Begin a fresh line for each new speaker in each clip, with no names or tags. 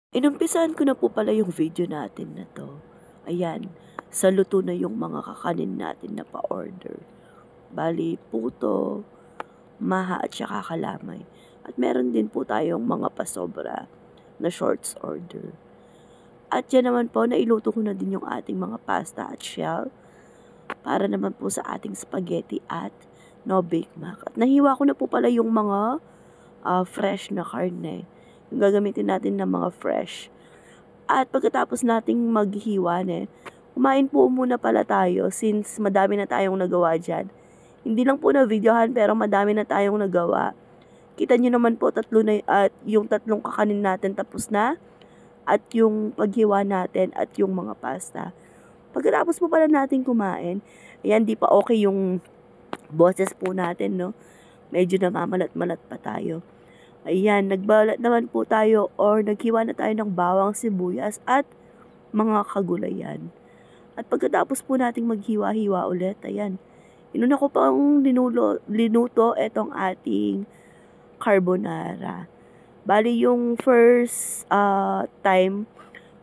Inumpisahan ko na po pala yung video natin na to. Ayan, sa luto na yung mga kakanin natin na pa-order. Bali, puto, maha at saka kalamay. At meron din po tayong mga pasobra na shorts order. At yan naman po, nailuto ko na din yung ating mga pasta at shell para naman po sa ating spaghetti at no bake mac. At nahiwa ko na po pala yung mga fresh na karne. Yung gagamitin natin ng mga fresh. At pagkatapos nating maghiwa, kumain po muna pala tayo since madami na tayong nagawa dyan. Hindi lang po na videohan pero madami na tayong nagawa. Kita nyo naman po tatlo na, at yung tatlong kakanin natin tapos na. At yung paghiwa natin at yung mga pasta. Pagkatapos po pala natin kumain, ayan, di pa okay yung boses po natin, no? Medyo namamalat-malat pa tayo. Ayan, nagbalat naman po tayo or naghiwa na tayo ng bawang, sibuyas at mga kagulayan. At pagkatapos po nating maghiwa-hiwa ulit, ayan, inuna ko pang linuto etong ating carbonara. Bali yung first time,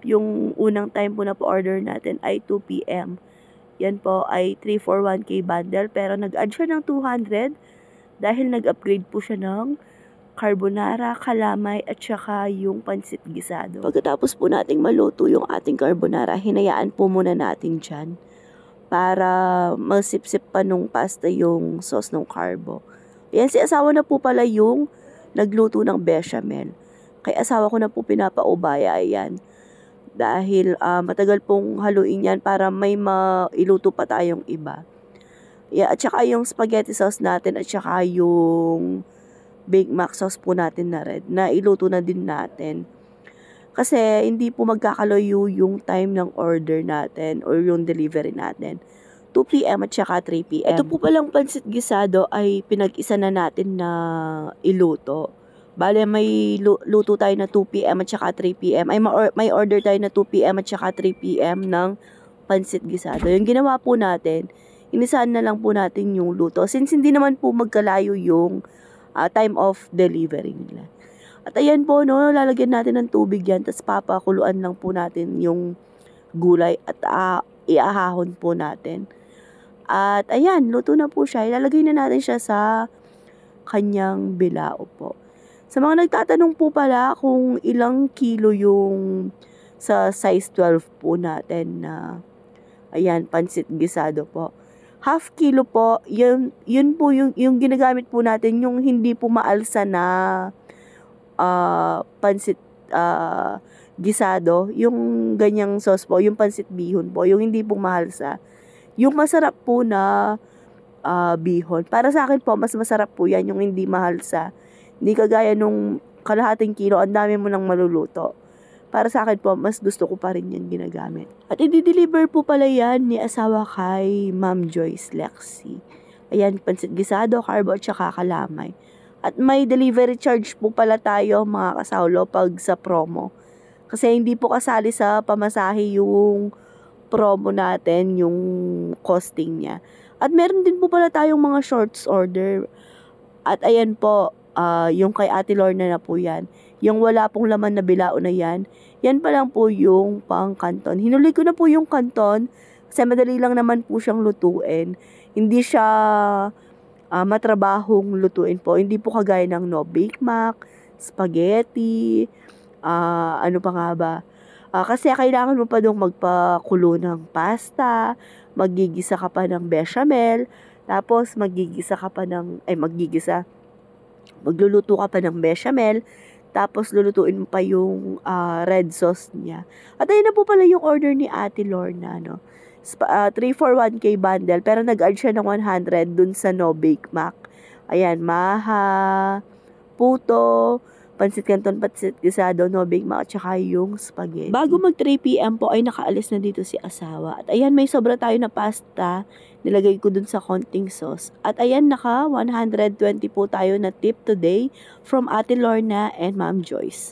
yung unang time po na po-order natin ay 2 p.m. Yan po ay 341K bundle pero nag-add siya ng 200 dahil nag-upgrade po siya ng carbonara, kalamay, at saka yung pansit gisado. Pagkatapos po nating maluto yung ating carbonara, hinayaan po muna natin dyan para masipsip pa nung pasta yung sauce ng carbo. Ayan, si asawa na po pala yung nagluto ng bechamel. Kay asawa ko na po pinapaubaya, ayan. Dahil matagal pong haluin yan para may mailuto pa tayong iba. Yeah, at saka yung spaghetti sauce natin at saka yung Big Mac sauce po natin na red na iluto na din natin. Kasi hindi po magkakalayo yung time ng order natin or yung delivery natin. 2 p.m. at saka 3 p.m. Ito po palang pansit gisado ay pinag-isa na natin na iluto. Bale, may luto tayo na 2 p.m. at saka 3 p.m. Ay, may order tayo na 2 p.m. at saka 3 p.m. ng pansit gisado. Yung ginawa po natin, inisahan na lang po natin yung luto. Since hindi naman po magkalayo yung time of delivery nila. At ayan po, no, lalagyan natin ng tubig yan, tapos papakuluan lang po natin yung gulay at iahahon po natin. At ayan, luto na po siya. Ilalagay na natin siya sa kanyang bilao po. Sa mga nagtatanong po pala kung ilang kilo yung sa size 12 po natin na ayan, pansit gisado po. Half kilo po, yun po yung ginagamit po natin, yung hindi po maalsa na pansit gisado, yung ganyang sauce po, yung pansit bihon po, yung hindi po maalsa. Yung masarap po na bihon. Para sa akin po, mas masarap po yan, yung hindi mahalsa. Hindi kagaya nung kalahating kilo, ang dami mo nang maluluto. Para sa akin po, mas gusto ko pa rin yan ginagamit. At i-deliver po pala yan ni asawa kay Ma'am Joyce Lexi. Ayan, pansit gisado, carbo at saka kalamay. At may delivery charge po pala tayo mga kasawlo pag sa promo. Kasi hindi po kasali sa pamasahe yung promo natin, yung costing niya. At meron din po pala tayong mga shorts order. At ayan po, yung kay Ate Lorna na po yan. Yung wala pong laman na bilao na yan, yan pa lang po yung pang kanton. Hinuli ko na po yung kanton kasi madali lang naman po siyang lutuin. Hindi siya matrabahong lutuin po. Hindi po kagaya ng no bake mac, spaghetti, ano pa nga ba. Kasi kailangan mo pa dong magpakulo ng pasta, magigisa ka pa ng bechamel, tapos magluluto ka pa ng bechamel, tapos lulutuin mo pa yung red sauce niya. At ayun na po pala yung order ni Ate Lorna, no? 341K bundle, pero nag-add siya ng 100 dun sa no bake mac. Ayan, maha, puto, pansit canton, pansit gisado, no bake mac, at saka yung spaghetti. Bago mag 3 p.m. po ay nakaalis na dito si asawa. At ayan, may sobra tayo na pasta. Nilagay ko dun sa konting sauce. At ayan, naka 120 po tayo na tip today from Ate Lorna and Ma'am Joyce.